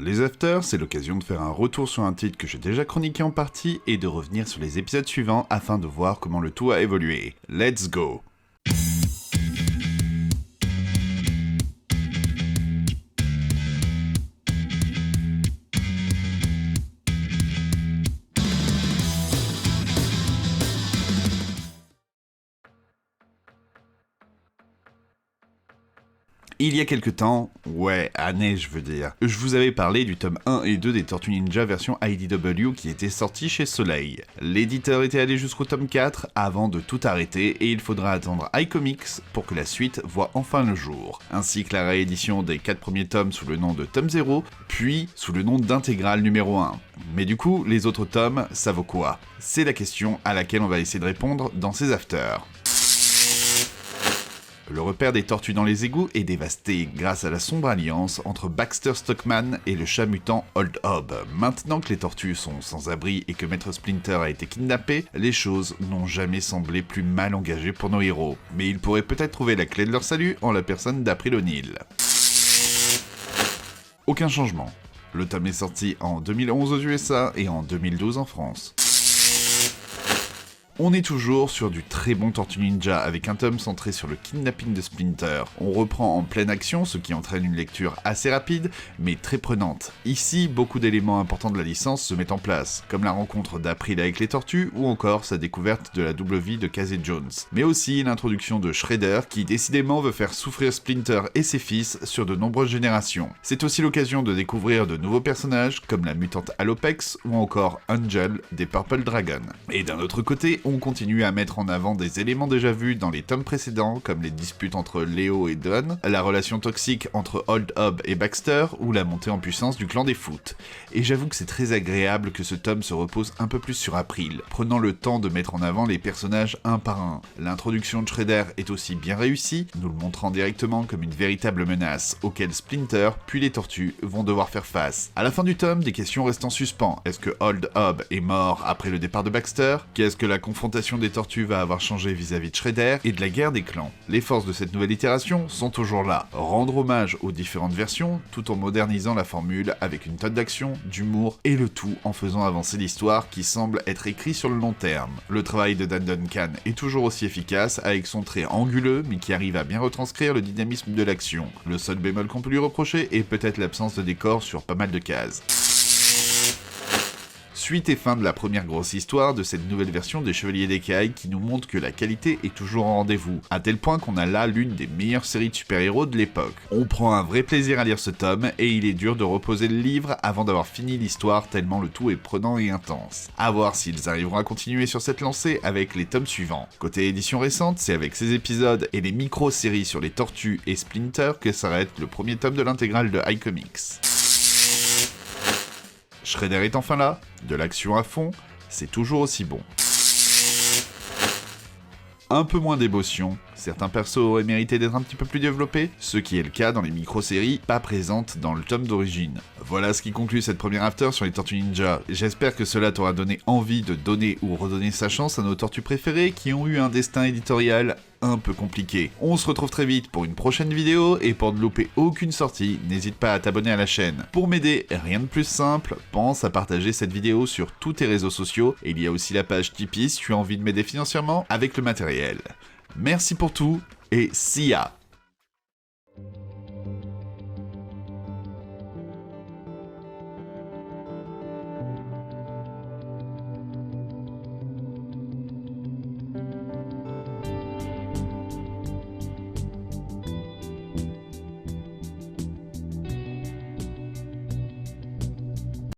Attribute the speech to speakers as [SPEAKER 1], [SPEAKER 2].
[SPEAKER 1] Les afters, c'est l'occasion de faire un retour sur un titre que j'ai déjà chroniqué en partie et de revenir sur les épisodes suivants afin de voir comment le tout a évolué. Let's go! Il y a quelques temps, années je veux dire, je vous avais parlé du tome 1 et 2 des Tortues Ninja version IDW qui était sorti chez Soleil. L'éditeur était allé jusqu'au tome 4 avant de tout arrêter et il faudra attendre iComics pour que la suite voie enfin le jour, ainsi que la réédition des 4 premiers tomes sous le nom de tome 0, puis sous le nom d'Intégral numéro 1. Mais du coup, les autres tomes, ça vaut quoi? C'est la question à laquelle on va essayer de répondre dans ces afters. Le repère des tortues dans les égouts est dévasté grâce à la sombre alliance entre Baxter Stockman et le chat mutant Old Hob. Maintenant que les tortues sont sans abri et que Maître Splinter a été kidnappé, les choses n'ont jamais semblé plus mal engagées pour nos héros. Mais ils pourraient peut-être trouver la clé de leur salut en la personne d'April O'Neil. Aucun changement. Le tome est sorti en 2011 aux USA et en 2012 en France. On est toujours sur du très bon Tortue Ninja avec un tome centré sur le kidnapping de Splinter. On reprend en pleine action, ce qui entraîne une lecture assez rapide, mais très prenante. Ici, beaucoup d'éléments importants de la licence se mettent en place, comme la rencontre d'April avec les tortues, ou encore sa découverte de la double vie de Casey Jones. Mais aussi l'introduction de Shredder, qui décidément veut faire souffrir Splinter et ses fils sur de nombreuses générations. C'est aussi l'occasion de découvrir de nouveaux personnages, comme la mutante Alopex, ou encore Angel des Purple Dragon. Et d'un autre côté, on continue à mettre en avant des éléments déjà vus dans les tomes précédents, comme les disputes entre Leo et Don, la relation toxique entre Old Hob et Baxter, ou la montée en puissance du clan des Foot. Et j'avoue que c'est très agréable que ce tome se repose un peu plus sur April, prenant le temps de mettre en avant les personnages un par un. L'introduction de Shredder est aussi bien réussie, nous le montrant directement comme une véritable menace, auquel Splinter, puis les tortues, vont devoir faire face. À la fin du tome, des questions restent en suspens. Est-ce que Old Hob est mort après le départ de Baxter? Qu'est-ce que la confrontation des tortues va avoir changé vis-à-vis de Shredder et de la guerre des clans? Les forces de cette nouvelle itération sont toujours là. Rendre hommage aux différentes versions, tout en modernisant la formule avec une tonne d'action, d'humour, et le tout en faisant avancer l'histoire qui semble être écrite sur le long terme. Le travail de Dan Duncan est toujours aussi efficace, avec son trait anguleux, mais qui arrive à bien retranscrire le dynamisme de l'action. Le seul bémol qu'on peut lui reprocher est peut-être l'absence de décor sur pas mal de cases. Suite et fin de la première grosse histoire de cette nouvelle version des Chevaliers d'Écailles qui nous montre que la qualité est toujours en rendez-vous, à tel point qu'on a là l'une des meilleures séries de super-héros de l'époque. On prend un vrai plaisir à lire ce tome, et il est dur de reposer le livre avant d'avoir fini l'histoire tellement le tout est prenant et intense. A voir s'ils arriveront à continuer sur cette lancée avec les tomes suivants. Côté édition récente, c'est avec ces épisodes et les micro-séries sur les Tortues et Splinter que s'arrête le premier tome de l'intégrale de iComics. Shredder est enfin là, de l'action à fond, c'est toujours aussi bon. Un peu moins d'émotion, certains persos auraient mérité d'être un petit peu plus développés, ce qui est le cas dans les micro-séries pas présentes dans le tome d'origine. Voilà ce qui conclut cette première after sur les Tortues Ninja. J'espère que cela t'aura donné envie de donner ou redonner sa chance à nos tortues préférées qui ont eu un destin éditorial un peu compliqué. On se retrouve très vite pour une prochaine vidéo, et pour ne louper aucune sortie, n'hésite pas à t'abonner à la chaîne. Pour m'aider, rien de plus simple, pense à partager cette vidéo sur tous tes réseaux sociaux, et il y a aussi la page Tipeee si tu as envie de m'aider financièrement avec le matériel. Merci pour tout, et see ya!